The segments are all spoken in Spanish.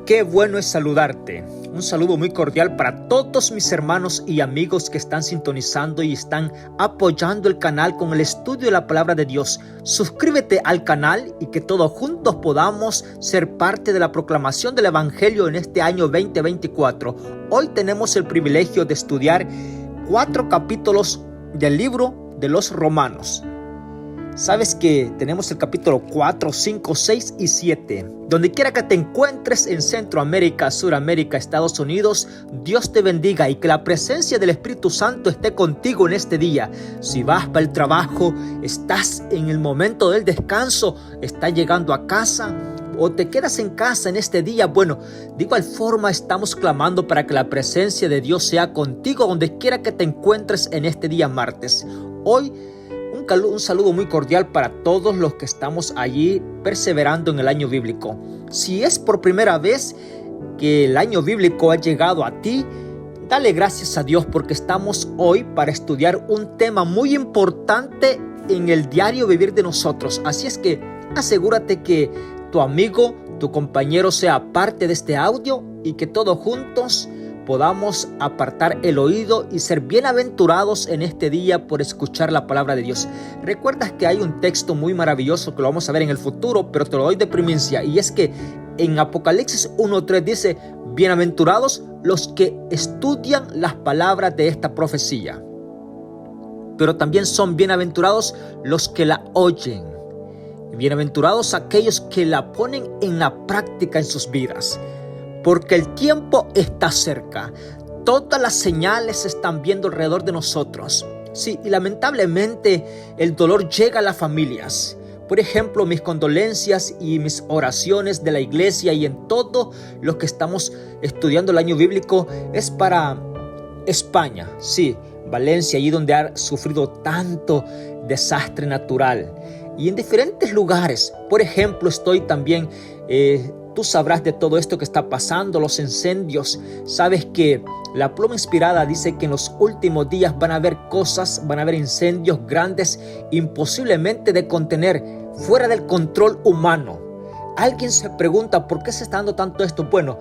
Qué bueno es saludarte. Un saludo muy cordial para todos mis hermanos y amigos que están sintonizando y están apoyando el canal con el estudio de la palabra de Dios. Suscríbete al canal y que todos juntos podamos ser parte de la proclamación del Evangelio en este año 2024. Hoy tenemos el privilegio de estudiar 4 capítulos del libro de los Romanos. Sabes que tenemos el capítulo 4, 5, 6 y 7. Donde quiera que te encuentres en Centroamérica, Suramérica, Estados Unidos, Dios te bendiga y que la presencia del Espíritu Santo esté contigo en este día. Si vas para el trabajo, estás en el momento del descanso, estás llegando a casa o te quedas en casa en este día, bueno, de igual forma estamos clamando para que la presencia de Dios sea contigo donde quiera que te encuentres en este día martes. Hoy un saludo muy cordial para todos los que estamos allí perseverando en el año bíblico. Si es por primera vez que el año bíblico ha llegado a ti, dale gracias a Dios porque estamos hoy para estudiar un tema muy importante en el diario vivir de nosotros. Así es que asegúrate que tu amigo, tu compañero sea parte de este audio y que todos juntos podamos apartar el oído y ser bienaventurados en este día por escuchar la palabra de Dios. Recuerdas que hay un texto muy maravilloso que lo vamos a ver en el futuro, pero te lo doy de primicia, y es que en Apocalipsis 1:3 dice: bienaventurados los que estudian las palabras de esta profecía, pero también son bienaventurados los que la oyen, bienaventurados aquellos que la ponen en la práctica en sus vidas. Porque el tiempo está cerca. Todas las señales se están viendo alrededor de nosotros. Sí, y lamentablemente el dolor llega a las familias. Por ejemplo, mis condolencias y mis oraciones de la iglesia y en todo lo que estamos estudiando el año bíblico es para España. Sí, Valencia, allí donde ha sufrido tanto desastre natural. Y en diferentes lugares. Por ejemplo, estoy también... Tú sabrás de todo esto que está pasando, los incendios. Sabes que la pluma inspirada dice que en los últimos días van a haber incendios grandes, imposiblemente de contener, fuera del control humano. Alguien se pregunta por qué se está dando tanto esto. Bueno,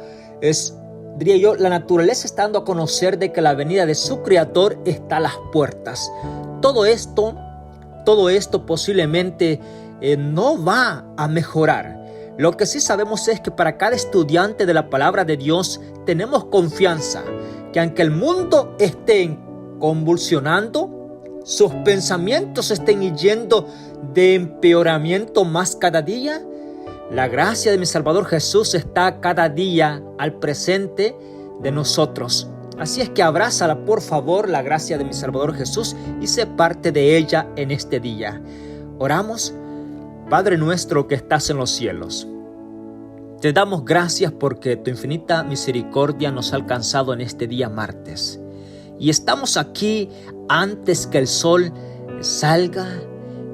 diría yo, la naturaleza está dando a conocer de que la venida de su creador está a las puertas. Todo esto posiblemente no va a mejorar. Lo que sí sabemos es que para cada estudiante de la palabra de Dios tenemos confianza que aunque el mundo esté convulsionando, sus pensamientos estén yendo de empeoramiento más cada día, la gracia de mi Salvador Jesús está cada día al presente de nosotros. Así es que abrázala por favor, la gracia de mi Salvador Jesús, y sé parte de ella en este día. Oramos. Padre nuestro que estás en los cielos, te damos gracias porque tu infinita misericordia nos ha alcanzado en este día martes. Y estamos aquí antes que el sol salga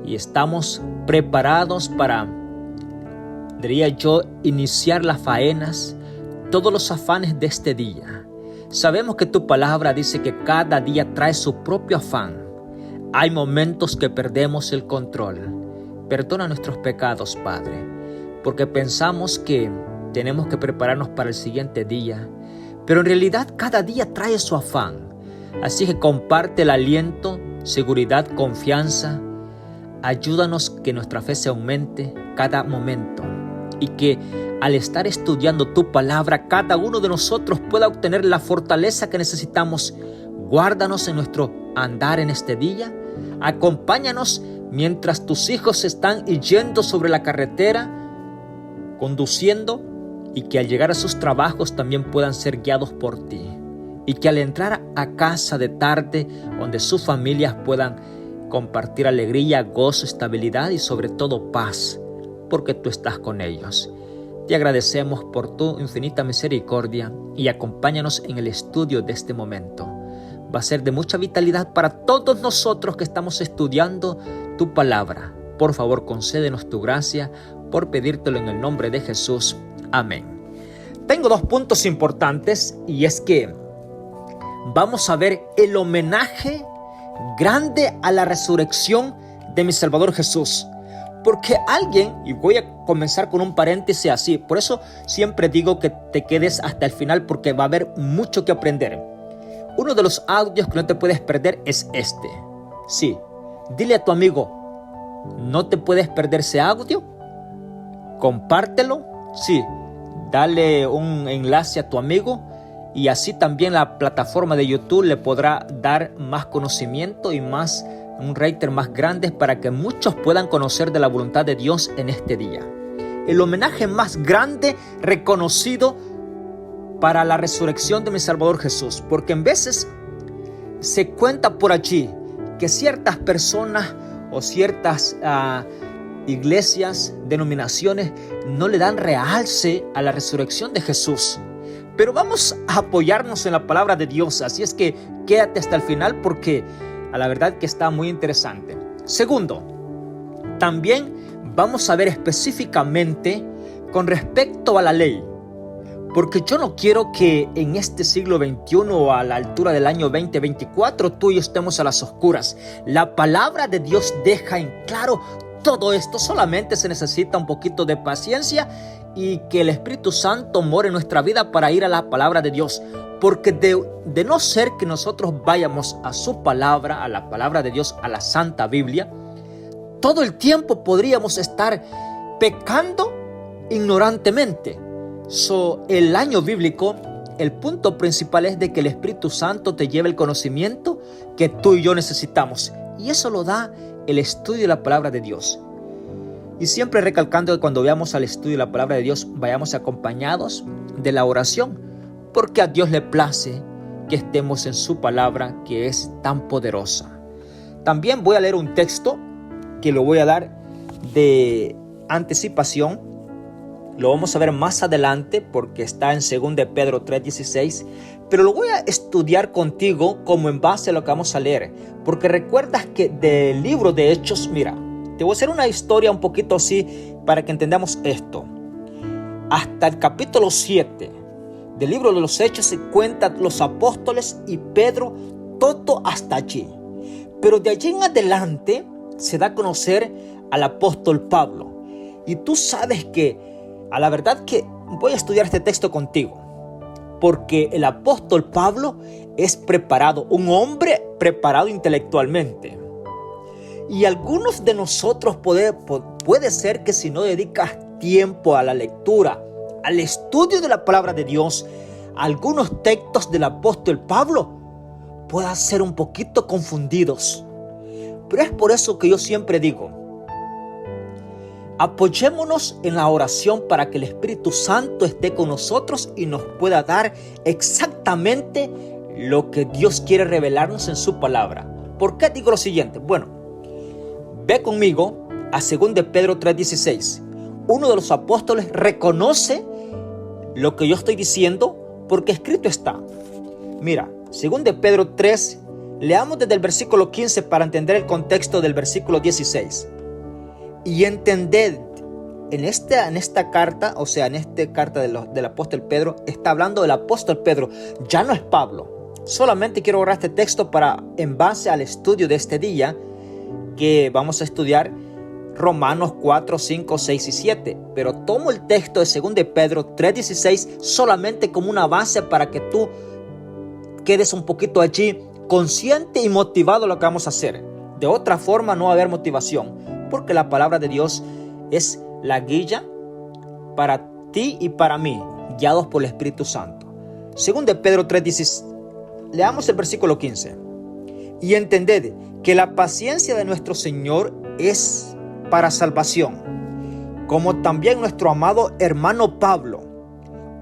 y estamos preparados para, diría yo, iniciar las faenas, todos los afanes de este día. Sabemos que tu palabra dice que cada día trae su propio afán. Hay momentos que perdemos el control. Perdona nuestros pecados, Padre, porque pensamos que tenemos que prepararnos para el siguiente día, pero en realidad cada día trae su afán. Así que comparte el aliento, seguridad, confianza. Ayúdanos que nuestra fe se aumente cada momento y que al estar estudiando tu palabra, cada uno de nosotros pueda obtener la fortaleza que necesitamos. Guárdanos en nuestro andar en este día. Acompáñanos mientras tus hijos están yendo sobre la carretera, conduciendo, y que al llegar a sus trabajos también puedan ser guiados por ti. Y que al entrar a casa de tarde, donde sus familias puedan compartir alegría, gozo, estabilidad y sobre todo paz, porque tú estás con ellos. Te agradecemos por tu infinita misericordia y acompáñanos en el estudio de este momento. Va a ser de mucha vitalidad para todos nosotros que estamos estudiando tu palabra. Por favor, concédenos tu gracia por pedírtelo en el nombre de Jesús. Amén. Tengo 2 puntos importantes y es que vamos a ver el homenaje grande a la resurrección de mi Salvador Jesús. Porque alguien, y voy a comenzar con un paréntesis así, por eso siempre digo que te quedes hasta el final porque va a haber mucho que aprender. Uno de los audios que no te puedes perder es este. Sí, dile a tu amigo, ¿no te puedes perder ese audio? Compártelo, sí, dale un enlace a tu amigo y así también la plataforma de YouTube le podrá dar más conocimiento y un rating más grande para que muchos puedan conocer de la voluntad de Dios en este día. El homenaje más grande reconocido para la resurrección de mi Salvador Jesús, porque en veces se cuenta por allí que ciertas personas o ciertas iglesias, denominaciones no le dan realce a la resurrección de Jesús. Pero vamos a apoyarnos en la palabra de Dios, así es que quédate hasta el final porque a la verdad que está muy interesante. Segundo, también vamos a ver específicamente con respecto a la ley, porque yo no quiero que en este siglo XXI o a la altura del año 2024 tú y yo estemos a las oscuras. La palabra de Dios deja en claro todo esto. Solamente se necesita un poquito de paciencia y que el Espíritu Santo more en nuestra vida para ir a la palabra de Dios. Porque de no ser que nosotros vayamos a su palabra, a la palabra de Dios, a la Santa Biblia, todo el tiempo podríamos estar pecando ignorantemente. El año bíblico, el punto principal es de que el Espíritu Santo te lleve el conocimiento que tú y yo necesitamos. Y eso lo da el estudio de la palabra de Dios. Y siempre recalcando que cuando veamos al estudio de la palabra de Dios, vayamos acompañados de la oración. Porque a Dios le place que estemos en su palabra que es tan poderosa. También voy a leer un texto que lo voy a dar de anticipación. Lo vamos a ver más adelante porque está en 2 de Pedro 3:16. Pero lo voy a estudiar contigo como en base a lo que vamos a leer. Porque recuerdas que del libro de Hechos, mira, te voy a hacer una historia un poquito así para que entendamos esto. Hasta el capítulo 7 del libro de los Hechos se cuentan los apóstoles y Pedro, todo hasta allí. Pero de allí en adelante se da a conocer al apóstol Pablo. Y tú sabes que, a la verdad que voy a estudiar este texto contigo. Porque el apóstol Pablo es preparado, un hombre preparado intelectualmente. Y algunos de nosotros puede ser que si no dedicas tiempo a la lectura, al estudio de la palabra de Dios, algunos textos del apóstol Pablo puedan ser un poquito confundidos. Pero es por eso que yo siempre digo, apoyémonos en la oración para que el Espíritu Santo esté con nosotros y nos pueda dar exactamente lo que Dios quiere revelarnos en su palabra. ¿Por qué digo lo siguiente? Bueno, ve conmigo a 2 de Pedro 3:16. Uno de los apóstoles reconoce lo que yo estoy diciendo porque escrito está. Mira, 2 de Pedro 3, leamos desde el versículo 15 para entender el contexto del versículo 16. Y entended, en esta carta, o sea, en esta carta del apóstol Pedro, está hablando del apóstol Pedro, ya no es Pablo. Solamente quiero agarrar este texto en base al estudio de este día, que vamos a estudiar Romanos 4, 5, 6 y 7. Pero tomo el texto de 2 de Pedro 3:16 solamente como una base para que tú quedes un poquito allí consciente y motivado a lo que vamos a hacer. De otra forma no va a haber motivación, porque la palabra de Dios es la guía para ti y para mí, guiados por el Espíritu Santo. 2 de Pedro 3:16. Leamos el versículo 15. Y entended que la paciencia de nuestro Señor es para salvación, como también nuestro amado hermano Pablo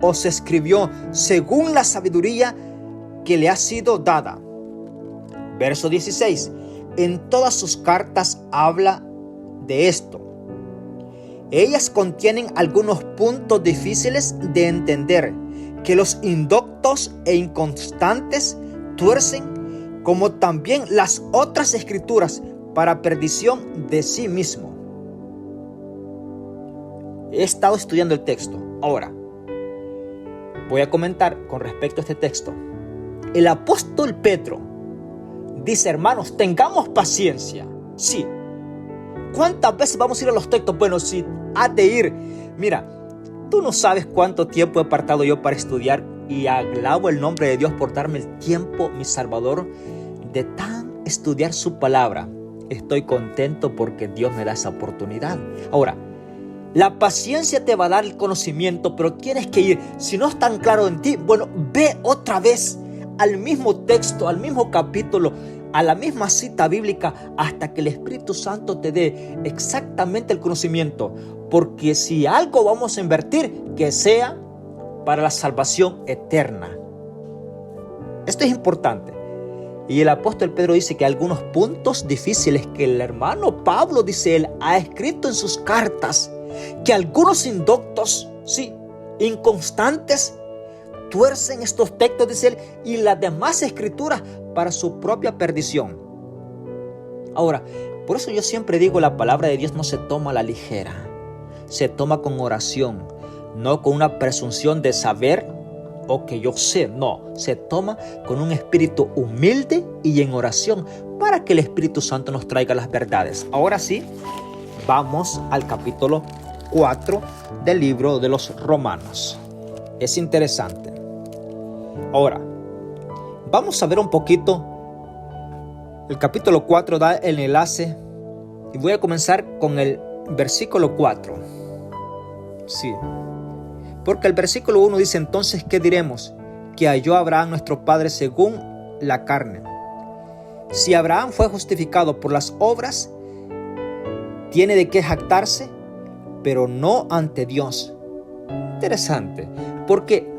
os escribió según la sabiduría que le ha sido dada. Verso 16. En todas sus cartas habla de esto. Ellas contienen algunos puntos difíciles de entender, que los indoctos e inconstantes tuercen, como también las otras escrituras, para perdición de sí mismo. He estado estudiando el texto. Ahora, voy a comentar con respecto a este texto. El apóstol Pedro dice, hermanos, tengamos paciencia. Sí, ¿Cuántas veces vamos a ir a los textos? Bueno, si has de ir, mira, tú no sabes cuánto tiempo he apartado yo para estudiar y alabo el nombre de Dios por darme el tiempo, mi Salvador, de tan estudiar su palabra. Estoy contento porque Dios me da esa oportunidad. Ahora, la paciencia te va a dar el conocimiento, pero tienes que ir. Si no es tan claro en ti, bueno, ve otra vez al mismo texto, al mismo capítulo, a la misma cita bíblica, hasta que el Espíritu Santo te dé exactamente el conocimiento. Porque si algo vamos a invertir, que sea para la salvación eterna. Esto es importante. Y el apóstol Pedro dice que algunos puntos difíciles que el hermano Pablo, dice él, ha escrito en sus cartas, que algunos indoctos, sí, inconstantes, tuercen estos textos, dice él, y las demás escrituras para su propia perdición. Ahora, por eso yo siempre digo, la palabra de Dios no se toma a la ligera, se toma con oración, no con una presunción de saber o que yo sé, no, se toma con un espíritu humilde y en oración para que el Espíritu Santo nos traiga las verdades. Ahora sí, vamos al capítulo 4 del libro de los Romanos. Es interesante. Ahora, vamos a ver un poquito. El capítulo 4 da el enlace y voy a comenzar con el versículo 4. Sí. Porque el versículo 1 dice: entonces, ¿qué diremos? Que halló Abraham nuestro padre según la carne. Si Abraham fue justificado por las obras, tiene de qué jactarse, pero no ante Dios. Interesante. Porque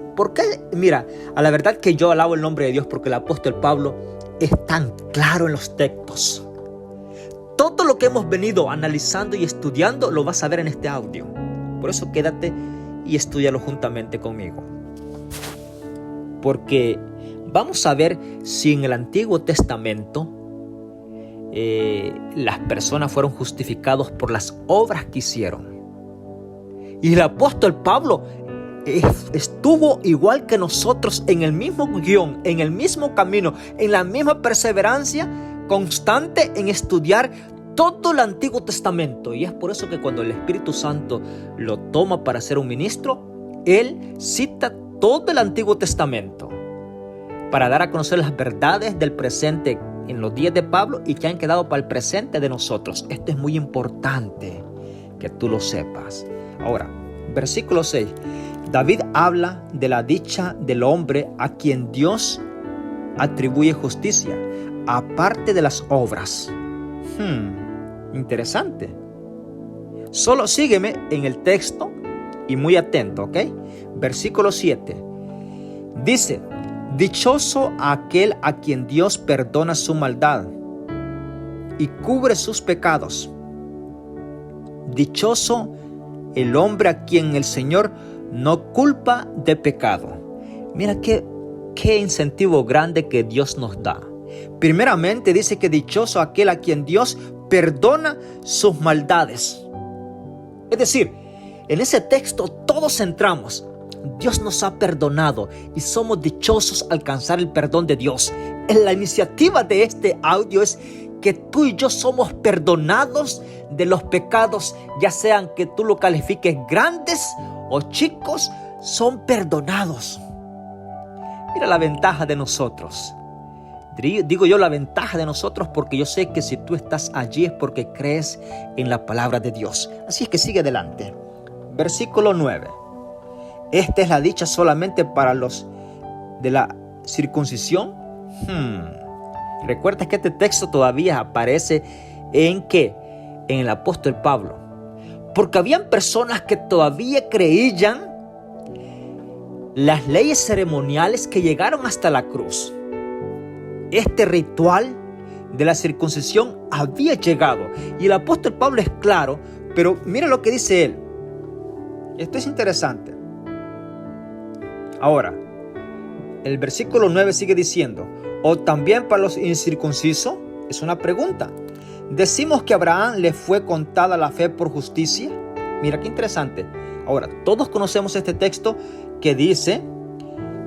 mira, a la verdad que yo alabo el nombre de Dios porque el apóstol Pablo es tan claro en los textos. Todo lo que hemos venido analizando y estudiando lo vas a ver en este audio. Por eso quédate y estúdialo juntamente conmigo. Porque vamos a ver si en el Antiguo Testamento las personas fueron justificados por las obras que hicieron. Y el apóstol Pablo estuvo igual que nosotros en el mismo guión, en el mismo camino, en la misma perseverancia constante en estudiar todo el Antiguo Testamento. Y es por eso que cuando el Espíritu Santo lo toma para ser un ministro, él cita todo el Antiguo Testamento para dar a conocer las verdades del presente en los días de Pablo y que han quedado para el presente de nosotros. Esto es muy importante que tú lo sepas. Ahora, versículo 6. David habla de la dicha del hombre a quien Dios atribuye justicia, aparte de las obras. Interesante. Solo sígueme en el texto y muy atento, ¿ok? Versículo 7. Dice: dichoso aquel a quien Dios perdona su maldad y cubre sus pecados. Dichoso el hombre a quien el Señor no culpa de pecado. Mira qué incentivo grande que Dios nos da. Primeramente dice que dichoso aquel a quien Dios perdona sus maldades. Es decir, en ese texto todos entramos. Dios nos ha perdonado y somos dichosos al alcanzar el perdón de Dios. La iniciativa de este audio es que tú y yo somos perdonados de los pecados, ya sean que tú lo califiques grandes o chicos, son perdonados. Mira la ventaja de nosotros. Digo yo la ventaja de nosotros porque yo sé que si tú estás allí es porque crees en la palabra de Dios. Así es que sigue adelante. Versículo 9. Esta es la dicha solamente para los de la circuncisión. Recuerda que este texto todavía aparece ¿en qué? En el apóstol Pablo. Porque habían personas que todavía creían las leyes ceremoniales que llegaron hasta la cruz. Este ritual de la circuncisión había llegado. Y el apóstol Pablo es claro, pero mira lo que dice él. Esto es interesante. Ahora, el versículo 9 sigue diciendo: ¿o también para los incircuncisos? Es una pregunta. ¿Decimos que a Abraham le fue contada la fe por justicia? Mira qué interesante. Ahora, todos conocemos este texto que dice: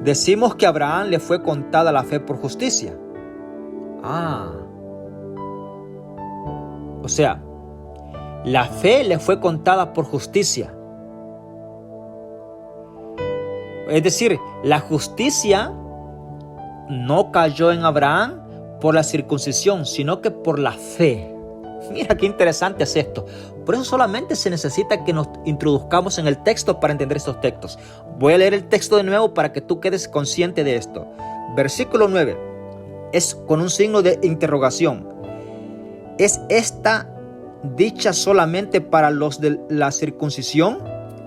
decimos que a Abraham le fue contada la fe por justicia. O sea, La fe le fue contada por justicia. Es decir, la justicia no cayó en Abraham por la circuncisión, sino que por la fe. Mira qué interesante es esto. Por eso solamente se necesita que nos introduzcamos en el texto para entender estos textos. Voy a leer el texto de nuevo para que tú quedes consciente de esto. Versículo 9 es con un signo de interrogación. ¿Es esta dicha solamente para los de la circuncisión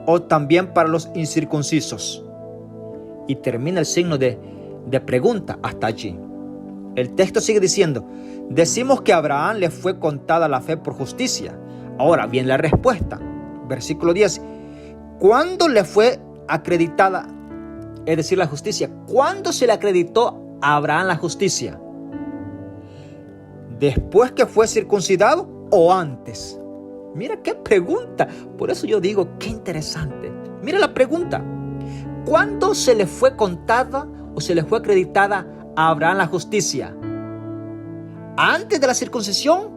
o también para los incircuncisos? Y termina el signo de pregunta hasta allí. El texto sigue diciendo: decimos que a Abraham le fue contada la fe por justicia. Ahora viene la respuesta. Versículo 10. ¿Cuándo le fue acreditada, es decir, la justicia? ¿Cuándo se le acreditó a Abraham la justicia? ¿Después que fue circuncidado o antes? Mira qué pregunta. Por eso yo digo, qué interesante. Mira la pregunta. ¿Cuándo se le fue contada o se le fue acreditada a Abraham la justicia? ¿Antes de la circuncisión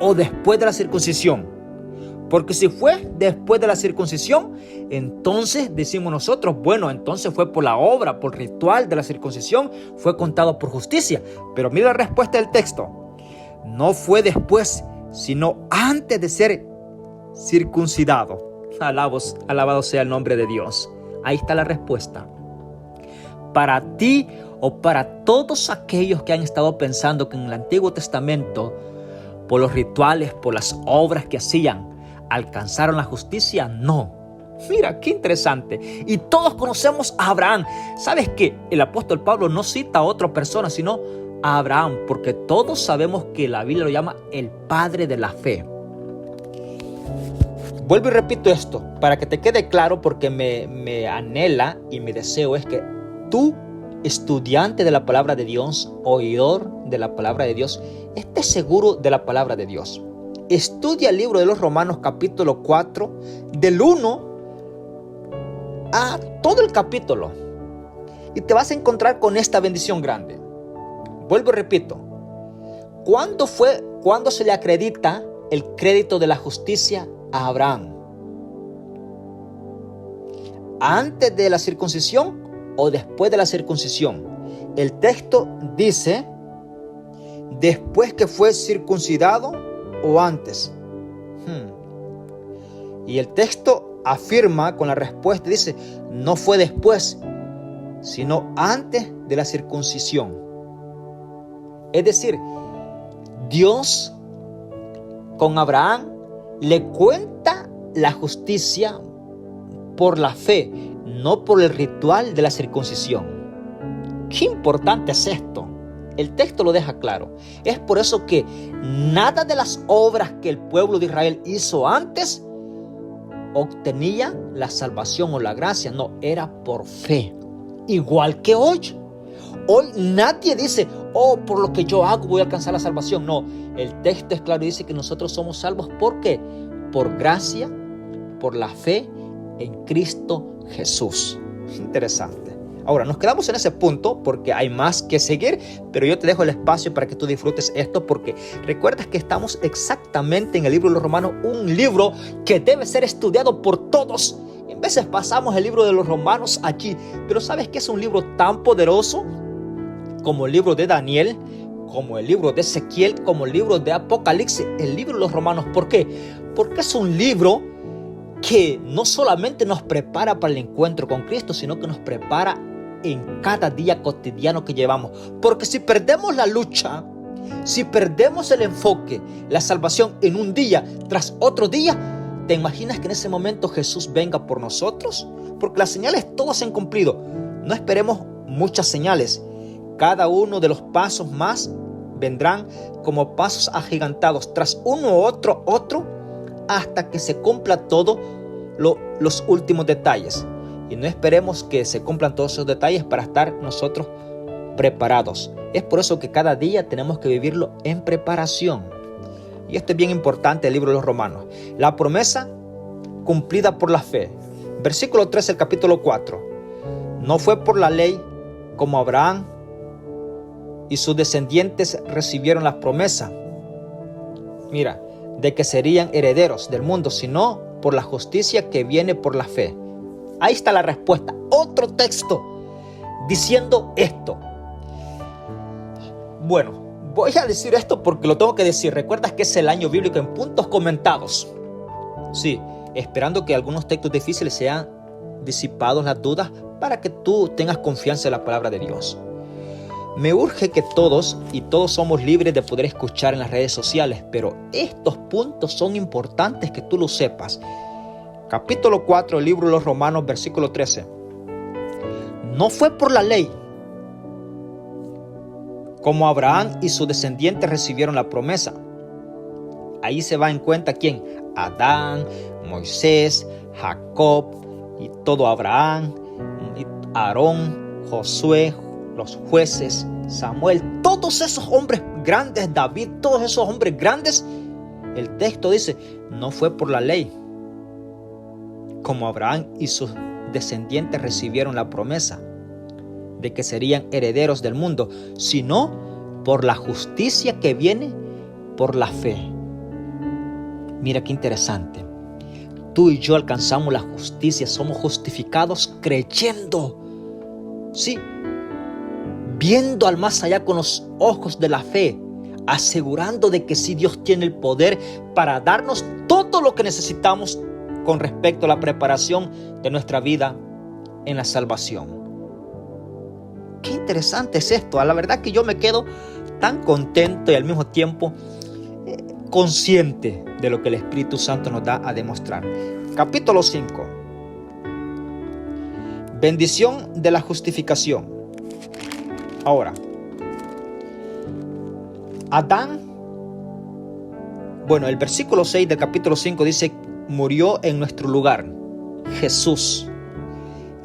o después de la circuncisión? Porque si fue después de la circuncisión, entonces decimos nosotros, bueno, entonces fue por la obra, por el ritual de la circuncisión, fue contado por justicia. Pero mira la respuesta del texto. No fue después, sino antes de ser circuncidado. Alabado sea el nombre de Dios. Ahí está la respuesta. Para ti o para todos aquellos que han estado pensando que en el Antiguo Testamento, por los rituales, por las obras que hacían, alcanzaron la justicia, no. Mira, qué interesante. Y todos conocemos a Abraham. ¿Sabes qué? El apóstol Pablo no cita a otra persona, sino a Abraham, porque todos sabemos que la Biblia lo llama el padre de la fe. Vuelvo y repito esto para que te quede claro, porque me anhela y mi deseo es que tú, estudiante de la palabra de Dios, oidor de la palabra de Dios, estés seguro de la palabra de Dios. Estudia el libro de los Romanos capítulo 4, del 1 a todo el capítulo, y te vas a encontrar con esta bendición grande. Vuelvo y repito. ¿Cuándo se le acredita el crédito de la justicia a Abraham? ¿Antes de la circuncisión o después de la circuncisión? El texto dice: después que fue circuncidado o antes. Y el texto afirma con la respuesta, dice: no fue después, sino antes de la circuncisión. Es decir, Dios con Abraham le cuenta la justicia por la fe, no por el ritual de la circuncisión. Qué importante es esto. El texto lo deja claro. Es por eso que nada de las obras que el pueblo de Israel hizo antes obtenía la salvación o la gracia. No, era por fe. Igual que hoy. Hoy nadie dice: oh, por lo que yo hago voy a alcanzar la salvación. No, el texto es claro y dice que nosotros somos salvos. ¿Por qué? Por gracia, por la fe en Cristo Jesús. Interesante. Ahora, nos quedamos en ese punto porque hay más que seguir, pero yo te dejo el espacio para que tú disfrutes esto, porque recuerdas que estamos exactamente en el libro de los Romanos, un libro que debe ser estudiado por todos. En veces pasamos el libro de los Romanos aquí, pero ¿sabes qué es un libro tan poderoso como el libro de Daniel, como el libro de Ezequiel, como el libro de Apocalipsis? El libro de los Romanos. ¿Por qué? Porque es un libro que no solamente nos prepara para el encuentro con Cristo, sino que nos prepara en cada día cotidiano que llevamos. Porque si perdemos la lucha, si perdemos el enfoque, la salvación en un día tras otro día, ¿te imaginas que en ese momento Jesús venga por nosotros? Porque las señales todas se han cumplido. No esperemos muchas señales. Cada uno de los pasos más vendrán como pasos agigantados, tras uno otro, hasta que se cumpla todo los últimos detalles. Y no esperemos que se cumplan todos esos detalles para estar nosotros preparados. Es por eso que cada día tenemos que vivirlo en preparación. Y esto es bien importante el libro de los Romanos. La promesa cumplida por la fe. Versículo 3 del capítulo 4. No fue por la ley como Abraham y sus descendientes recibieron las promesas. Mira, de que serían herederos del mundo, sino por la justicia que viene por la fe. Ahí está la respuesta. Otro texto diciendo esto. Bueno, voy a decir esto porque lo tengo que decir. ¿Recuerdas que es el año bíblico en puntos comentados? Sí, esperando que algunos textos difíciles sean disipados las dudas para que tú tengas confianza en la palabra de Dios. Me urge que todos somos libres de poder escuchar en las redes sociales, pero estos puntos son importantes que tú lo sepas. Capítulo 4 del libro de los Romanos, versículo 13. No fue por la ley, como Abraham y sus descendientes recibieron la promesa. Ahí se va en cuenta quién: Adán, Moisés, Jacob y todo Abraham, Aarón, Josué, los jueces, Samuel, todos esos hombres grandes, David, todos esos hombres grandes. El texto dice, no fue por la ley, como Abraham y sus descendientes recibieron la promesa de que serían herederos del mundo, sino por la justicia que viene por la fe. Mira qué interesante. Tú y yo alcanzamos la justicia, somos justificados creyendo. Sí, viendo al más allá con los ojos de la fe, asegurando de que sí, Dios tiene el poder para darnos todo lo que necesitamos con respecto a la preparación de nuestra vida en la salvación. Qué interesante es esto. A la verdad que yo me quedo tan contento y al mismo tiempo consciente de lo que el Espíritu Santo nos da a demostrar. Capítulo 5. Bendición de la justificación. Ahora, Adán, el versículo 6 del capítulo 5 dice, murió en nuestro lugar, Jesús.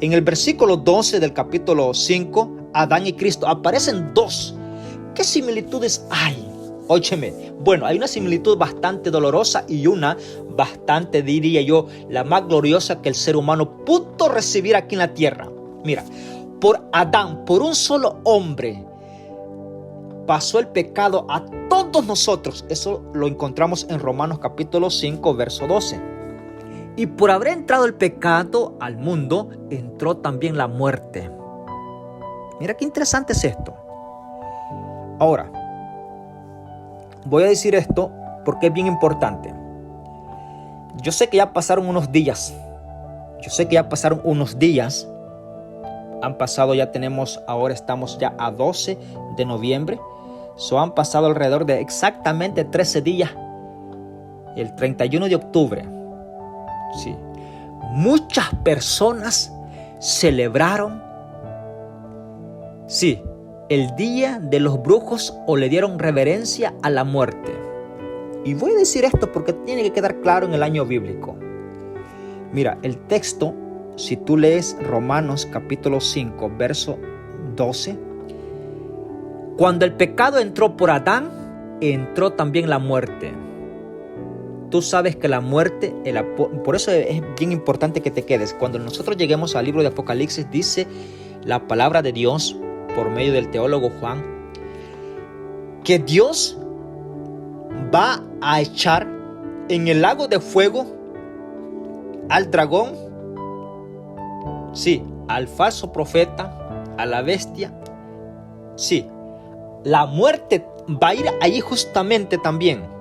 En el versículo 12 del capítulo 5, Adán y Cristo aparecen dos. ¿Qué similitudes hay? Óyeme, hay una similitud bastante dolorosa y una bastante, diría yo, la más gloriosa que el ser humano pudo recibir aquí en la tierra. Mira, por Adán, por un solo hombre, pasó el pecado a todos nosotros. Eso lo encontramos en Romanos capítulo 5, verso 12. Y por haber entrado el pecado al mundo, entró también la muerte. Mira qué interesante es esto. Ahora, voy a decir esto porque es bien importante. Yo sé que ya pasaron unos días. Han pasado, ahora estamos ya a 12 de noviembre. Han pasado alrededor de exactamente 13 días. El 31 de octubre. Sí. Muchas personas celebraron, sí, el día de los brujos o le dieron reverencia a la muerte. Y voy a decir esto porque tiene que quedar claro en el año bíblico. Mira, el texto, si tú lees Romanos capítulo 5, verso 12, cuando el pecado entró por Adán, entró también la muerte. Tú sabes que la muerte, por eso es bien importante que te quedes. Cuando nosotros lleguemos al libro de Apocalipsis, dice la palabra de Dios por medio del teólogo Juan, que Dios va a echar en el lago de fuego al dragón, sí, al falso profeta, a la bestia. Sí, la muerte va a ir ahí justamente también.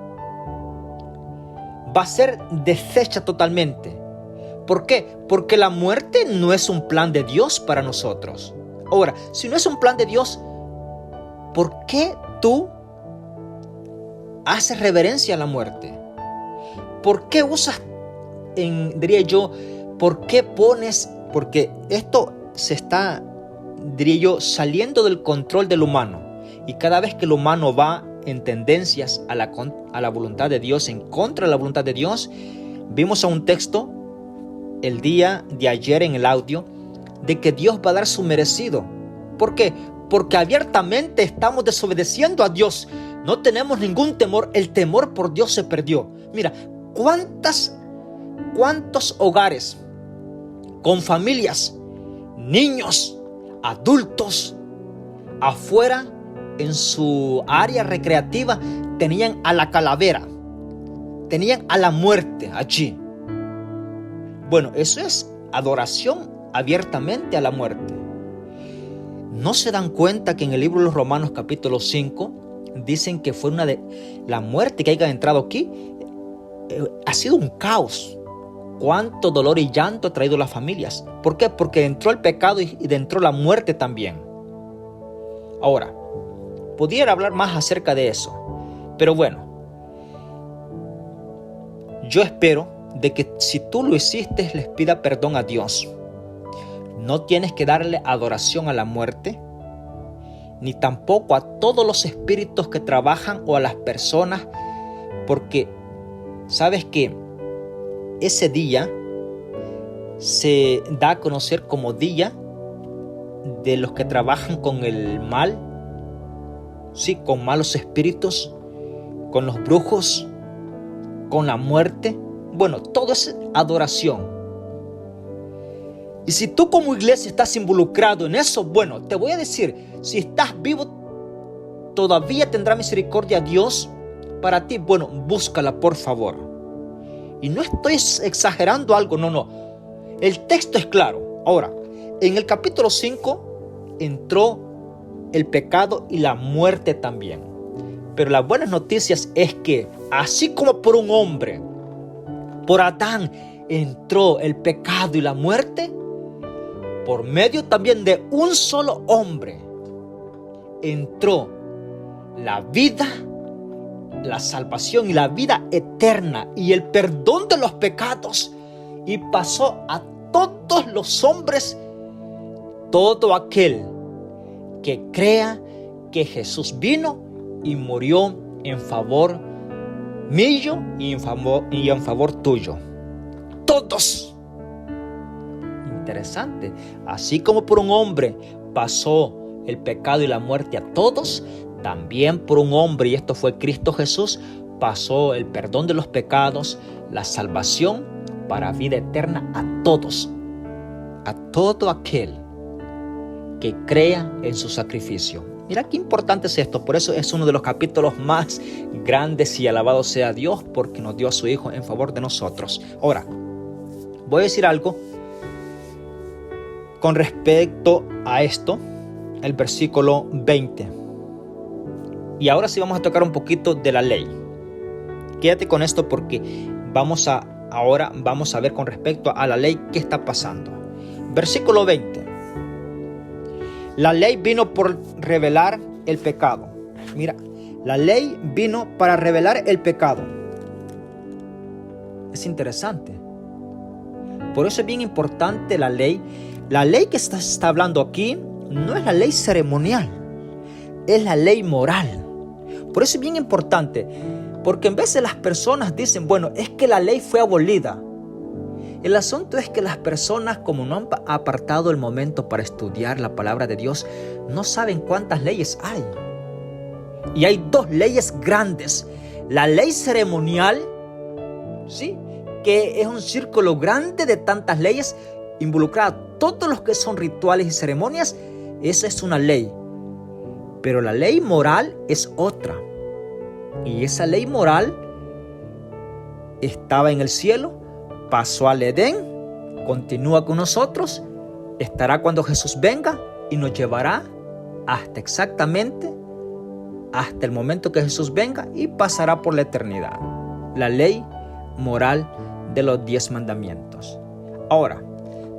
Va a ser deshecha totalmente. ¿Por qué? Porque la muerte no es un plan de Dios para nosotros. Ahora, si no es un plan de Dios, ¿por qué tú haces reverencia a la muerte? ¿Por qué usas, diría yo, por qué pones? Porque esto se está, diría yo, saliendo del control del humano. Y cada vez que el humano va en tendencias a la voluntad de Dios, en contra de la voluntad de Dios, vimos a un texto el día de ayer en el audio de que Dios va a dar su merecido. ¿Por qué? Porque abiertamente estamos desobedeciendo a Dios. No tenemos ningún temor. El temor por Dios se perdió. Mira, ¿cuántos hogares con familias, niños, adultos, afuera en su área recreativa tenían a la calavera? tenían a la muerte allí. Bueno, eso es adoración abiertamente a la muerte. ¿No se dan cuenta que en el libro de los Romanos capítulo 5 dicen que fue la muerte que haya entrado aquí? Ha sido un caos. Cuánto dolor y llanto ha traído las familias. ¿Por qué? Porque entró el pecado y entró la muerte también. Ahora, pudiera hablar más acerca de eso, pero bueno, yo espero de que si tú lo hiciste, les pida perdón a Dios. No tienes que darle adoración a la muerte, ni tampoco a todos los espíritus que trabajan o a las personas, porque sabes que ese día se da a conocer como día de los que trabajan con el mal, sí, con malos espíritus, con los brujos, con la muerte. Bueno, todo es adoración. Y si tú como iglesia estás involucrado en eso, bueno, te voy a decir, si estás vivo, todavía tendrá misericordia Dios para ti. Bueno, búscala por favor. Y no estoy exagerando algo, no. El texto es claro. Ahora, en el capítulo 5 entró el pecado y la muerte también. Pero las buenas noticias es que así como por un hombre, por Adán, entró el pecado y la muerte, por medio también de un solo hombre entró la vida, la salvación y la vida eterna y el perdón de los pecados, y pasó a todos los hombres, todo aquel que crea que Jesús vino y murió en favor mío y en favor tuyo. Todos. Interesante. Así como por un hombre pasó el pecado y la muerte a todos, también por un hombre, y esto fue Cristo Jesús, pasó el perdón de los pecados, la salvación para vida eterna a todos, a todo aquel que crea en su sacrificio. Mira qué importante es esto. Por eso es uno de los capítulos más grandes, y alabado sea Dios porque nos dio a su Hijo en favor de nosotros. Ahora, voy a decir algo con respecto a esto, el versículo 20. Y ahora sí vamos a tocar un poquito de la ley. Quédate con esto porque ahora vamos a ver con respecto a la ley qué está pasando. Versículo 20. La ley vino por revelar el pecado. Mira, la ley vino para revelar el pecado. Es interesante. Por eso es bien importante la ley. La ley que está hablando aquí no es la ley ceremonial, es la ley moral. Por eso es bien importante, porque en vez de las personas dicen, bueno, es que la ley fue abolida. El asunto es que las personas, como no han apartado el momento para estudiar la palabra de Dios, no saben cuántas leyes hay. Y hay dos leyes grandes. La ley ceremonial, ¿sí?, que es un círculo grande de tantas leyes involucradas. Todos los que son rituales y ceremonias, esa es una ley. Pero la ley moral es otra. Y esa ley moral estaba en el cielo, pasó al Edén, continúa con nosotros, estará cuando Jesús venga y nos llevará hasta el momento que Jesús venga, y pasará por la eternidad. La ley moral de los 10 mandamientos. Ahora,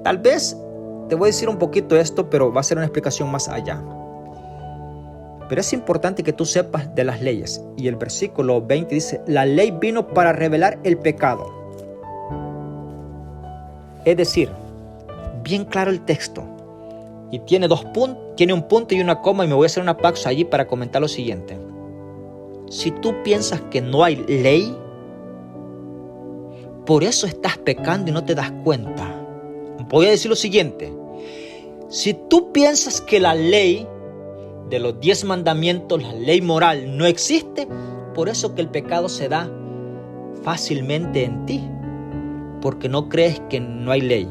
tal vez te voy a decir un poquito esto, pero va a ser una explicación más allá. Pero es importante que tú sepas de las leyes. Y el versículo 20 dice, la ley vino para revelar el pecado. Es decir, bien claro el texto. Y tiene un punto y una coma, y me voy a hacer una pausa allí para comentar lo siguiente. Si tú piensas que no hay ley, por eso estás pecando y no te das cuenta. Voy a decir lo siguiente. Si tú piensas que la ley de los 10 mandamientos, la ley moral, no existe, por eso que el pecado se da fácilmente en ti, porque no crees que no hay ley.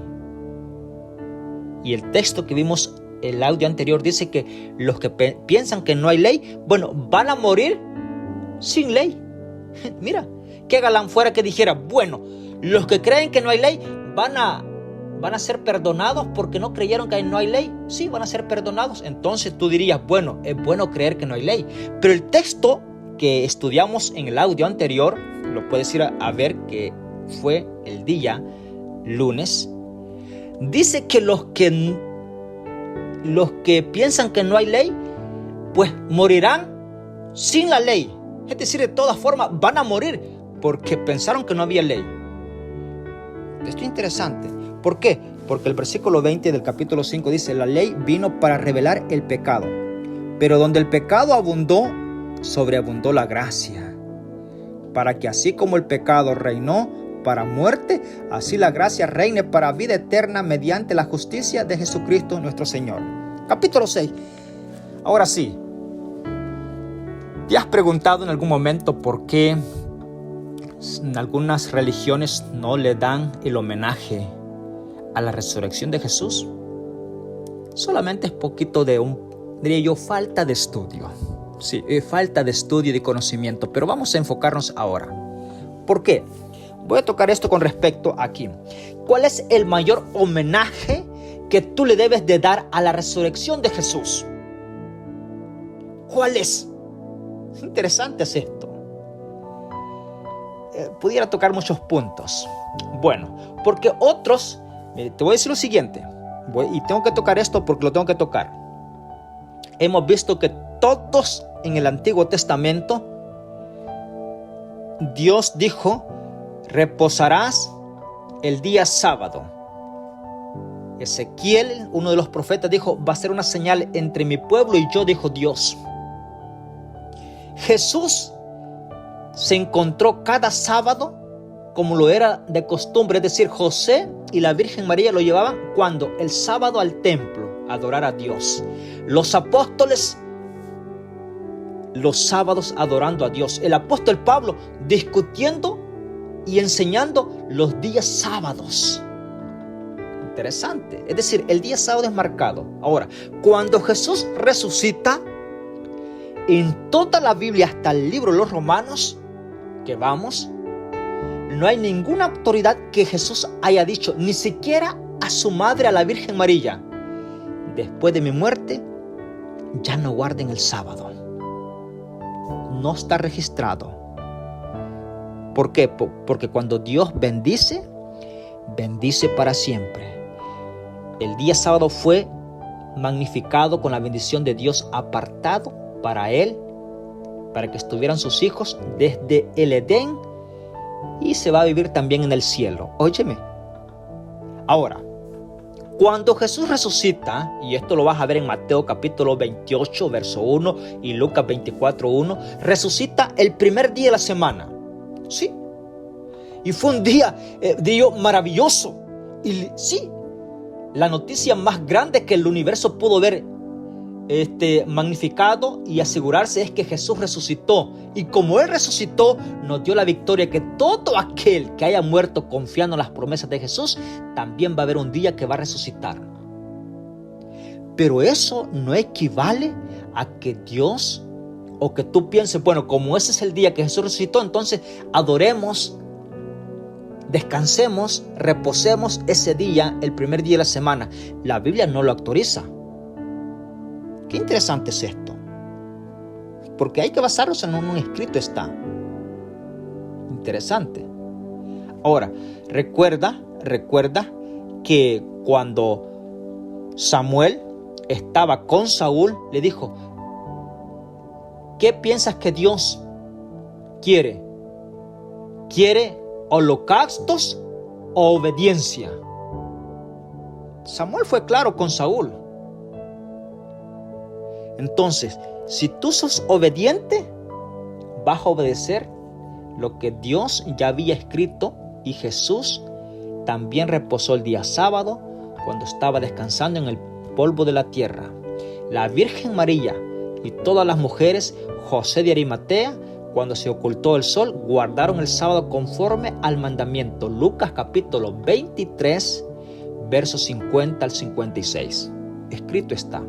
Y el texto que vimos, el audio anterior, dice que los que piensan que no hay ley, bueno, van a morir sin ley. Mira, ¿Qué galán fuera que dijera, bueno, los que creen que no hay ley van a ser perdonados porque no creyeron que no hay ley? Sí, van a ser perdonados. Entonces tú dirías, bueno, es bueno creer que no hay ley. Pero el texto que estudiamos en el audio anterior, lo puedes ir a ver, que fue el día lunes, dice que los que piensan que no hay ley, pues morirán sin la ley. Es decir, de todas formas van a morir porque pensaron que no había ley. Esto es interesante. ¿Por qué? Porque el versículo 20 del capítulo 5 dice, la ley vino para revelar el pecado, pero donde el pecado abundó, sobreabundó la gracia, para que así como el pecado reinó para muerte, así la gracia reine para vida eterna mediante la justicia de Jesucristo nuestro Señor. Capítulo 6. Ahora sí, ¿te has preguntado en algún momento por qué en algunas religiones no le dan el homenaje a la resurrección de Jesús? Solamente es poquito de diría yo, falta de estudio. Sí, falta de estudio y de conocimiento, pero vamos a enfocarnos ahora. ¿Por qué? Voy a tocar esto con respecto aquí. ¿Cuál es el mayor homenaje que tú le debes de dar a la resurrección de Jesús? ¿Cuál es? Interesante es esto. Pudiera tocar muchos puntos. Bueno, porque otros, te voy a decir lo siguiente, y tengo que tocar esto porque lo tengo que tocar. Hemos visto que todos en el Antiguo Testamento, Dios dijo, reposarás el día sábado. Ezequiel, uno de los profetas, dijo, va a ser una señal entre mi pueblo y yo, dijo Dios. Jesús se encontró cada sábado como lo era de costumbre, es decir, José y la Virgen María lo llevaban cuando el sábado al templo a adorar a Dios. Los apóstoles los sábados adorando a Dios. El apóstol Pablo discutiendo y enseñando los días sábados. Interesante. Es decir, el día sábado es marcado. Ahora, cuando Jesús resucita, en toda la Biblia, hasta el libro de los Romanos, que vamos, no hay ninguna autoridad que Jesús haya dicho, ni siquiera a su madre, a la Virgen María, después de mi muerte, ya no guarden el sábado. No está registrado. ¿Por qué? Porque cuando Dios bendice, bendice para siempre. El día sábado fue magnificado con la bendición de Dios, apartado para Él, para que estuvieran sus hijos desde el Edén, y se va a vivir también en el cielo. Óyeme. Ahora, cuando Jesús resucita, y esto lo vas a ver en Mateo capítulo 28, verso 1 y Lucas 24, 1, resucita el primer día de la semana. Sí. Y fue un día, maravilloso. Y sí, la noticia más grande que el universo pudo ver magnificado y asegurarse es que Jesús resucitó. Y como Él resucitó, nos dio la victoria, que todo aquel que haya muerto confiando en las promesas de Jesús, también va a haber un día que va a resucitar. Pero eso no equivale a que Dios, o que tú pienses, bueno, como ese es el día que Jesús resucitó, entonces adoremos, descansemos, reposemos ese día, el primer día de la semana. La Biblia no lo autoriza. Qué interesante es esto, porque hay que basarnos en un escrito. Está interesante. Ahora, recuerda que cuando Samuel estaba con Saúl, le dijo, ¿qué piensas que Dios quiere? ¿Quiere holocaustos o obediencia? Samuel fue claro con Saúl. Entonces, si tú sos obediente, vas a obedecer lo que Dios ya había escrito, y Jesús también reposó el día sábado cuando estaba descansando en el polvo de la tierra. La Virgen María y todas las mujeres, José de Arimatea, cuando se ocultó el sol, guardaron el sábado conforme al mandamiento. Lucas capítulo 23, versos 50 al 56. Escrito está.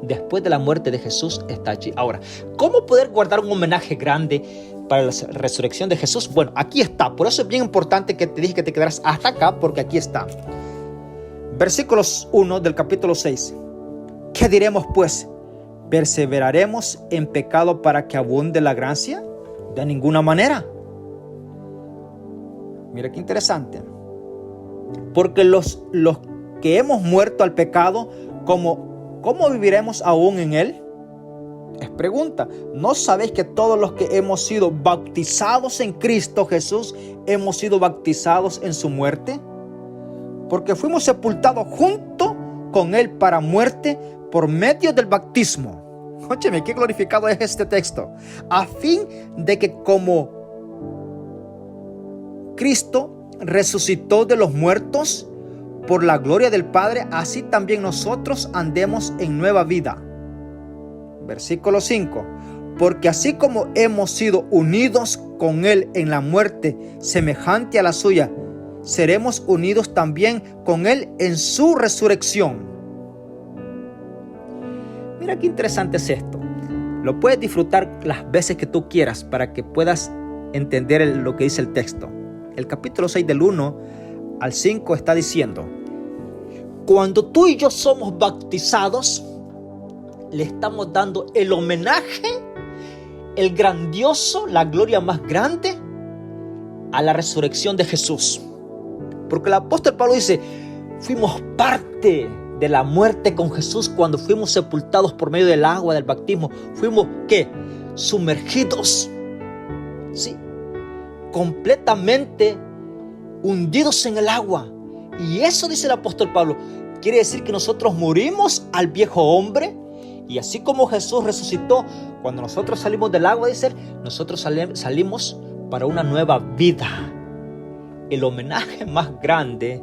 Después de la muerte de Jesús está allí. Ahora, ¿cómo poder guardar un homenaje grande para la resurrección de Jesús. Bueno, aquí está. Por eso es bien importante que te dije que te quedaras hasta acá, porque aquí está. Versículos 1 del capítulo 6. ¿Qué diremos pues? ¿Perseveraremos en pecado para que abunde la gracia? De ninguna manera. Mira qué interesante. Porque los que hemos muerto al pecado, ¿cómo viviremos aún en él? Es pregunta. ¿No sabéis que todos los que hemos sido bautizados en Cristo Jesús, hemos sido bautizados en su muerte? Porque fuimos sepultados junto con él para muerte por medio del bautismo. Óyeme, qué glorificado es este texto. A fin de que como Cristo resucitó de los muertos por la gloria del Padre, así también nosotros andemos en nueva vida. Versículo 5. Porque así como hemos sido unidos con Él en la muerte semejante a la suya, seremos unidos también con Él en su resurrección. Mira qué interesante es esto. Lo puedes disfrutar las veces que tú quieras para que puedas entender lo que dice el texto. El capítulo 6 del 1 al 5 está diciendo: cuando tú y yo somos bautizados, le estamos dando el homenaje, el grandioso, la gloria más grande a la resurrección de Jesús. Porque el apóstol Pablo dice, fuimos parte de la muerte con Jesús cuando fuimos sepultados por medio del agua del bautismo. Fuimos, ¿qué? Sumergidos, ¿sí? Completamente hundidos en el agua. Y eso dice el apóstol Pablo. Quiere decir que nosotros morimos al viejo hombre. Y así como Jesús resucitó, cuando nosotros salimos del agua, dice, nosotros salimos para una nueva vida. El homenaje más grande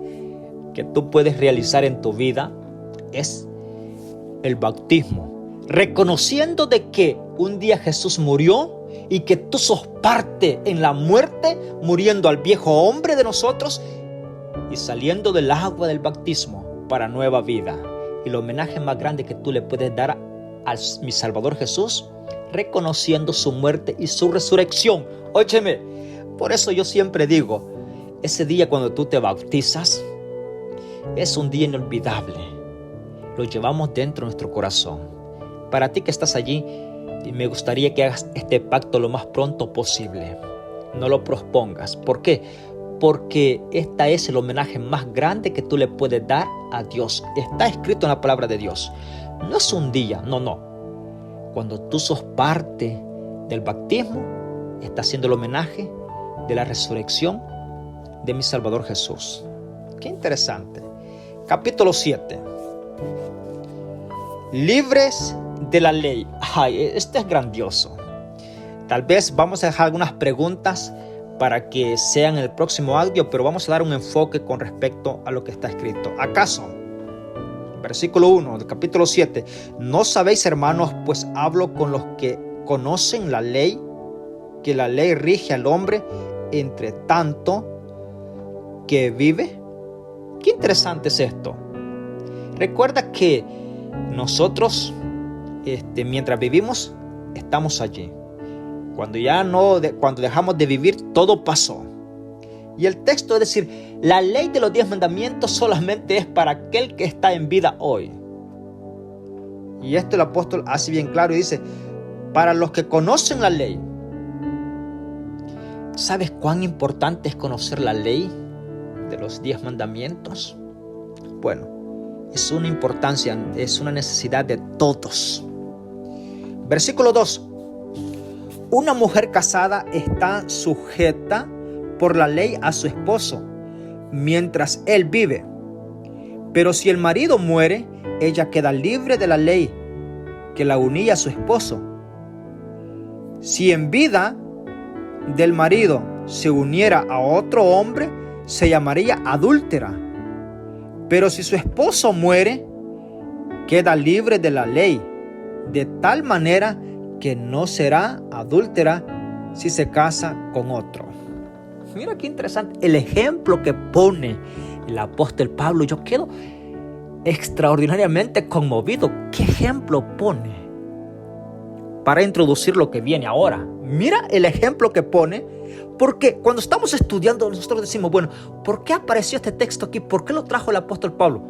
que tú puedes realizar en tu vida es el bautismo. Reconociendo de que un día Jesús murió y que tú sos parte en la muerte, muriendo al viejo hombre de nosotros y saliendo del agua del bautismo para nueva vida. Y el homenaje más grande que tú le puedes dar a mi Salvador Jesús, reconociendo su muerte y su resurrección. Óyeme, por eso yo siempre digo, ese día cuando tú te bautizas, es un día inolvidable. Lo llevamos dentro de nuestro corazón. Para ti que estás allí, me gustaría que hagas este pacto lo más pronto posible. No lo pospongas. ¿Por qué? Porque este es el homenaje más grande que tú le puedes dar a Dios. Está escrito en la palabra de Dios. No es un día, no. Cuando tú sos parte del bautismo, está haciendo el homenaje de la resurrección de mi Salvador Jesús. Qué interesante. Capítulo 7. Libres de la ley. Ay, este es grandioso. Tal vez vamos a dejar algunas preguntas para que sean en el próximo audio, pero vamos a dar un enfoque con respecto a lo que está escrito. ¿Acaso? Versículo 1 del capítulo 7. ¿No sabéis, hermanos, pues hablo con los que conocen la ley, que la ley rige al hombre entre tanto que vive? Qué interesante es esto. Recuerda que nosotros, mientras vivimos, estamos allí. Cuando dejamos de vivir, todo pasó. Y el texto es decir, la ley de los 10 mandamientos solamente es para aquel que está en vida hoy. Y esto el apóstol hace bien claro y dice, para los que conocen la ley. ¿Sabes cuán importante es conocer la ley de los 10 mandamientos? Bueno, es una importancia, es una necesidad de todos. Versículo 2. Una mujer casada está sujeta por la ley a su esposo, mientras él vive. Pero si el marido muere, ella queda libre de la ley que la unía a su esposo. Si en vida del marido se uniera a otro hombre, se llamaría adúltera. Pero si su esposo muere, queda libre de la ley, de tal manera que no será adúltera si se casa con otro. Mira qué interesante el ejemplo que pone el apóstol Pablo. Yo quedo extraordinariamente conmovido. ¿Qué ejemplo pone? para introducir lo que viene ahora. Mira el ejemplo que pone, porque cuando estamos estudiando nosotros decimos, bueno, ¿por qué apareció este texto aquí? ¿Por qué lo trajo el apóstol Pablo?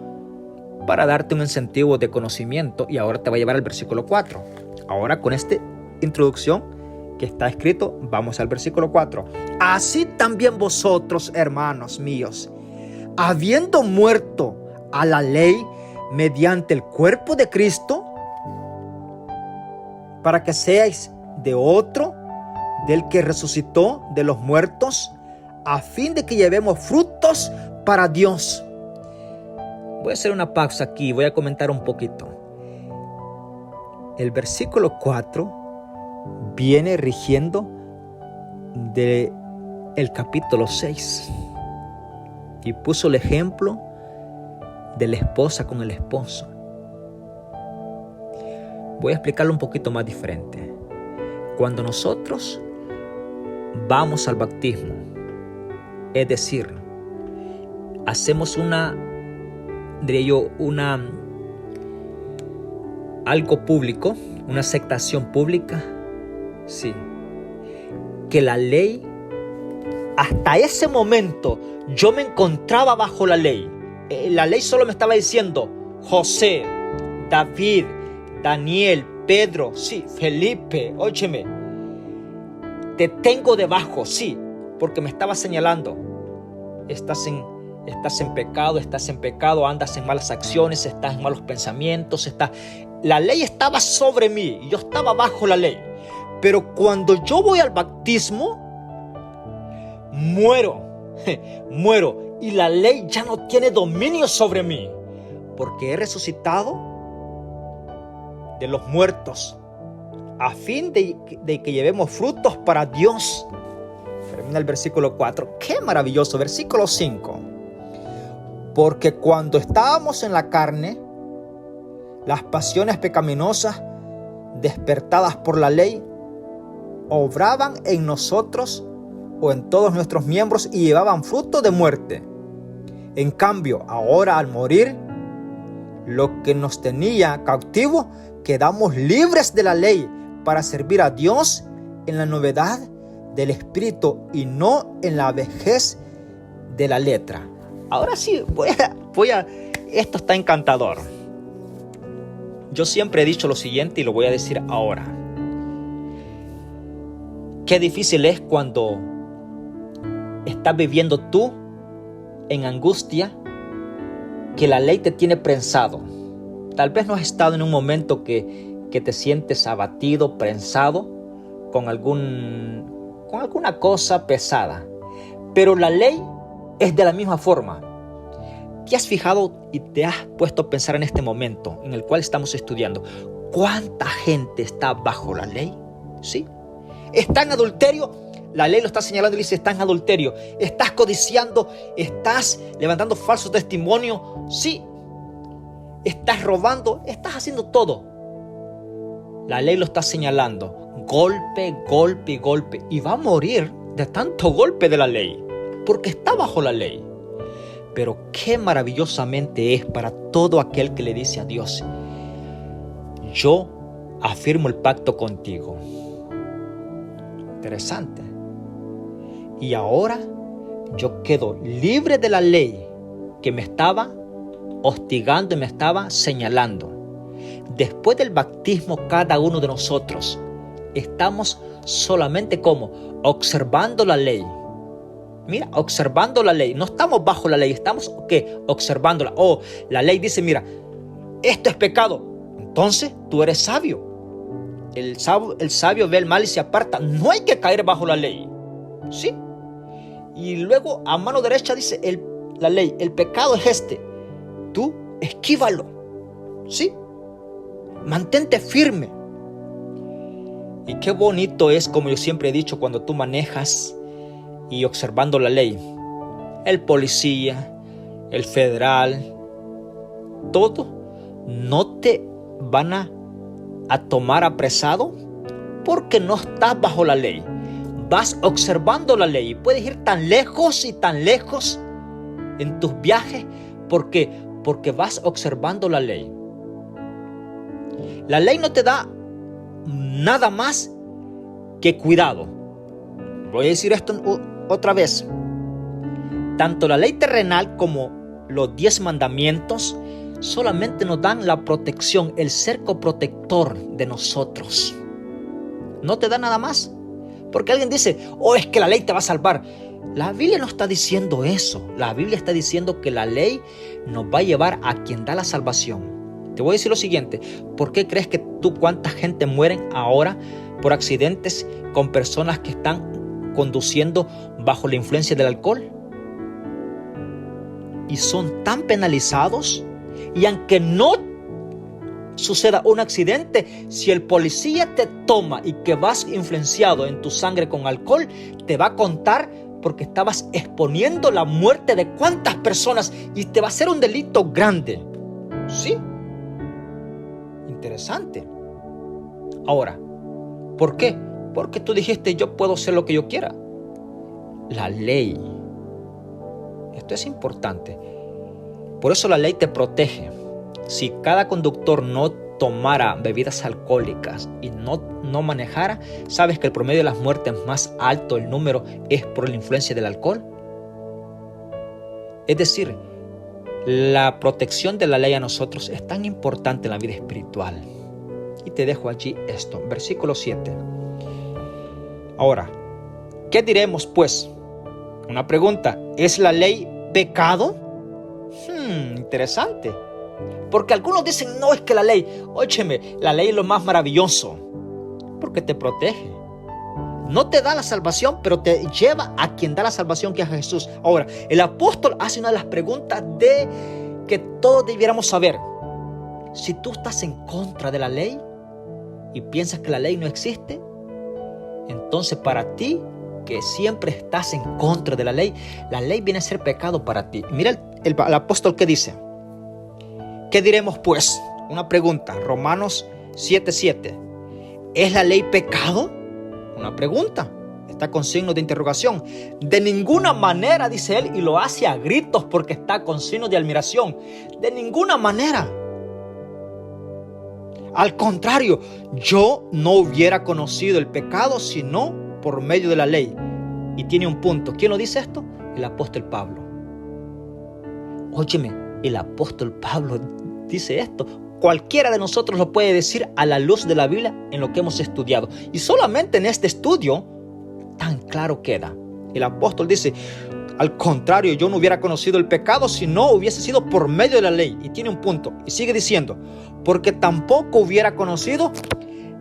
Para darte un incentivo de conocimiento, y ahora te va a llevar al versículo 4. Ahora con esta introducción que está escrito, vamos al versículo 4. Así también vosotros, hermanos míos, habiendo muerto a la ley mediante el cuerpo de Cristo, para que seáis de otro, del que resucitó de los muertos, a fin de que llevemos frutos para Dios. Voy a hacer una pausa aquí y voy a comentar un poquito. El versículo 4 viene rigiendo del capítulo 6 y puso el ejemplo de la esposa con el esposo. Voy a explicarlo un poquito más diferente. Cuando nosotros vamos al bautismo, es decir, hacemos algo público, una aceptación pública, sí, que la ley, hasta ese momento yo me encontraba bajo la ley. La ley solo me estaba diciendo José, David, Daniel, Pedro, sí, Felipe, óyeme, te tengo debajo, sí, porque me estaba señalando, estás en pecado, andas en malas acciones, estás en malos pensamientos, la ley estaba sobre mí y yo estaba bajo la ley. Pero cuando yo voy al bautismo, muero y la ley ya no tiene dominio sobre mí, porque he resucitado de los muertos, a fin de que llevemos frutos para Dios. Termina el versículo 4. ¡Qué maravilloso! Versículo 5. Porque cuando estábamos en la carne, las pasiones pecaminosas despertadas por la ley obraban en nosotros o en todos nuestros miembros y llevaban fruto de muerte. En cambio, ahora al morir, lo que nos tenía cautivos, quedamos libres de la ley para servir a Dios en la novedad del Espíritu y no en la vejez de la letra. Ahora sí, esto está encantador. Yo siempre he dicho lo siguiente y lo voy a decir ahora. Qué difícil es cuando estás viviendo tú en angustia, que la ley te tiene prensado. Tal vez no has estado en un momento que te sientes abatido, prensado con alguna cosa pesada. Pero la ley es de la misma forma. ¿Te has fijado y te has puesto a pensar en este momento en el cual estamos estudiando? ¿Cuánta gente está bajo la ley? ¿Sí? ¿Está en adulterio? La ley lo está señalando y dice, está en adulterio. ¿Estás codiciando? ¿Estás levantando falso testimonio? Sí. ¿Estás robando? Estás haciendo todo. La ley lo está señalando. Golpe, golpe, golpe. Y va a morir de tanto golpe de la ley, porque está bajo la ley. Pero qué maravillosamente es para todo aquel que le dice a Dios, yo afirmo el pacto contigo. Interesante. Y ahora yo quedo libre de la ley que me estaba hostigando y me estaba señalando. Después del bautismo, cada uno de nosotros estamos solamente como observando la ley. Mira, observando la ley. No estamos bajo la ley, estamos observándola. La ley dice, mira, esto es pecado. Entonces tú eres sabio. El sabio ve el mal y se aparta. No hay que caer bajo la ley. ¿Sí? Y luego a mano derecha dice la ley, el pecado es este. Tú esquívalo. ¿Sí? Mantente firme. Y qué bonito es, como yo siempre he dicho, cuando tú manejas y observando la ley. El policía, el federal, todo no te van a tomar apresado porque no estás bajo la ley. Vas observando la ley y puedes ir tan lejos y tan lejos en tus viajes porque vas observando la ley. La ley no te da nada más que cuidado. Voy a decir esto otra vez. Tanto la ley terrenal como los 10 mandamientos solamente nos dan la protección, el cerco protector de nosotros. No te da nada más. Porque alguien dice, es que la ley te va a salvar. La Biblia no está diciendo eso. La Biblia está diciendo que la ley nos va a llevar a quien da la salvación. Te voy a decir lo siguiente. ¿Por qué crees que cuánta gente mueren ahora por accidentes con personas que están conduciendo bajo la influencia del alcohol? Y son tan penalizados. Y aunque no suceda un accidente, si el policía te toma y que vas influenciado en tu sangre con alcohol, te va a contar porque estabas exponiendo la muerte de cuántas personas y te va a hacer un delito grande. ¿Sí? Interesante. Ahora, ¿por qué? Porque tú dijiste, yo puedo hacer lo que yo quiera. La ley. Esto es importante. Por eso la ley te protege. Si cada conductor no tomara bebidas alcohólicas y no manejara, ¿sabes que el promedio de las muertes más alto, el número, es por la influencia del alcohol? Es decir, la protección de la ley a nosotros es tan importante en la vida espiritual. Y te dejo allí esto, versículo 7. Ahora, ¿qué diremos pues? Una pregunta, ¿es la ley pecado? Interesante. Porque algunos dicen, no, es que la ley, óyeme, la ley es lo más maravilloso. Porque te protege. No te da la salvación, pero te lleva a quien da la salvación, que es Jesús. Ahora, el apóstol hace una de las preguntas que todos debiéramos saber. Si tú estás en contra de la ley y piensas que la ley no existe, entonces para ti, que siempre estás en contra de la ley viene a ser pecado para ti. Mira el apóstol que dice. ¿Qué diremos pues? Una pregunta. Romanos 7:7. ¿Es la ley pecado? Una pregunta. Está con signos de interrogación. De ninguna manera, dice él, y lo hace a gritos porque está con signos de admiración. De ninguna manera. Al contrario, yo no hubiera conocido el pecado sino por medio de la ley. Y tiene un punto. ¿Quién lo dice esto? El apóstol Pablo. Óyeme, el apóstol Pablo dice esto. Cualquiera de nosotros lo puede decir a la luz de la Biblia en lo que hemos estudiado. Y solamente en este estudio tan claro queda. El apóstol dice, al contrario, yo no hubiera conocido el pecado si no hubiese sido por medio de la ley. Y tiene un punto. Y sigue diciendo, porque tampoco hubiera conocido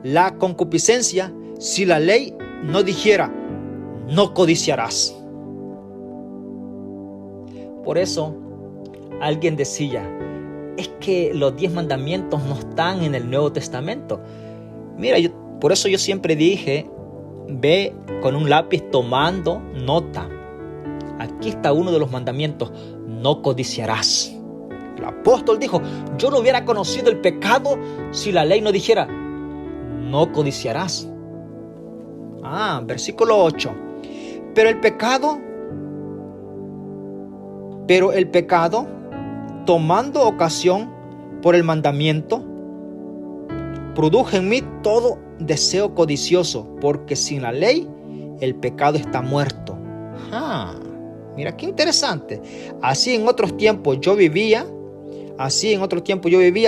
la concupiscencia si la ley no dijera, no codiciarás. Por eso, alguien decía, es que los 10 mandamientos no están en el Nuevo Testamento. Mira, por eso yo siempre dije, ve con un lápiz tomando nota. Aquí está uno de los mandamientos, no codiciarás. El apóstol dijo, yo no hubiera conocido el pecado si la ley no dijera, no codiciarás. Versículo 8. Pero el pecado, tomando ocasión por el mandamiento, produjo en mí todo deseo codicioso, porque sin la ley el pecado está muerto. Mira qué interesante. Así en otros tiempos yo vivía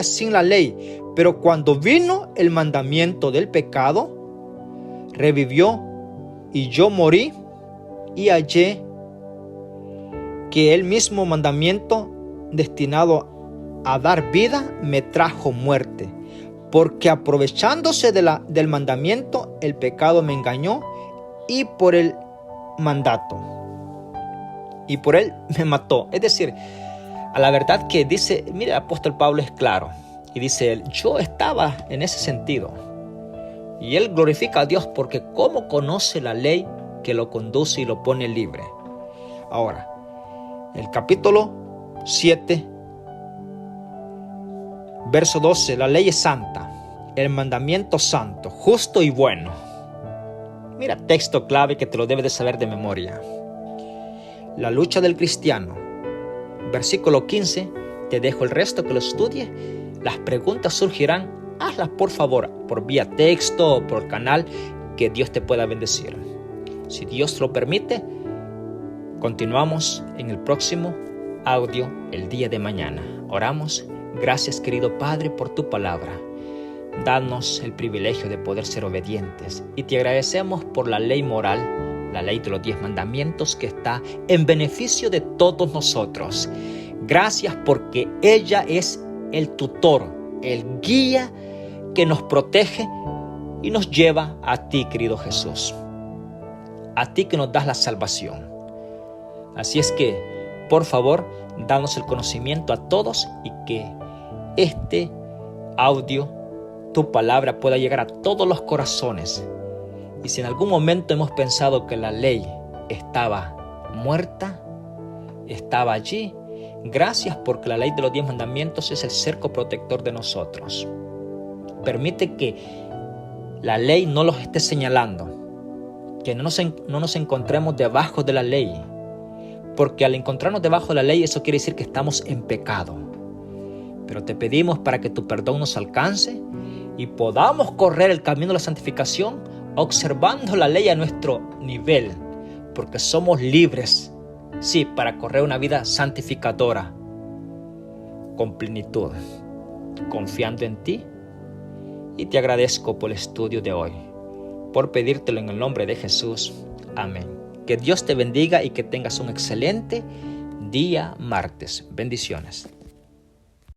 sin la ley, pero cuando vino el mandamiento del pecado, revivió y yo morí y hallé que el mismo mandamiento destinado a dar vida me trajo muerte, porque aprovechándose del mandamiento el pecado me engañó y por el mandato y por él me mató. Es decir, a la verdad que dice, mira, el apóstol Pablo es claro y dice él, yo estaba en ese sentido y él glorifica a Dios porque cómo conoce la ley que lo conduce y lo pone libre. Ahora, el capítulo 7, verso 12, la ley es santa, el mandamiento santo, justo y bueno. Mira, texto clave que te lo debes de saber de memoria. La lucha del cristiano, versículo 15, te dejo el resto que lo estudie. Las preguntas surgirán hazlas por favor, por vía texto o por canal, que Dios te pueda bendecir. Si Dios lo permite, continuamos en el próximo audio el día de mañana. Oramos. Gracias, querido Padre, por tu palabra. Danos el privilegio de poder ser obedientes y te agradecemos por la ley moral, la ley de los 10 mandamientos que está en beneficio de todos nosotros. Gracias porque ella es el tutor, el guía que nos protege y nos lleva a ti, querido Jesús. A ti que nos das la salvación. Así es que, por favor, danos el conocimiento a todos y que este audio, tu palabra, pueda llegar a todos los corazones. Y si en algún momento hemos pensado que la ley estaba muerta, estaba allí, gracias porque la ley de los 10 mandamientos es el cerco protector de nosotros. Permite que la ley no los esté señalando, que no nos encontremos debajo de la ley, porque al encontrarnos debajo de la ley eso quiere decir que estamos en pecado. Pero te pedimos para que tu perdón nos alcance y podamos correr el camino de la santificación observando la ley a nuestro nivel, porque somos libres, sí, para correr una vida santificadora con plenitud, confiando en ti. Y te agradezco por el estudio de hoy, por pedírtelo en el nombre de Jesús. Amén. Que Dios te bendiga y que tengas un excelente día martes. Bendiciones.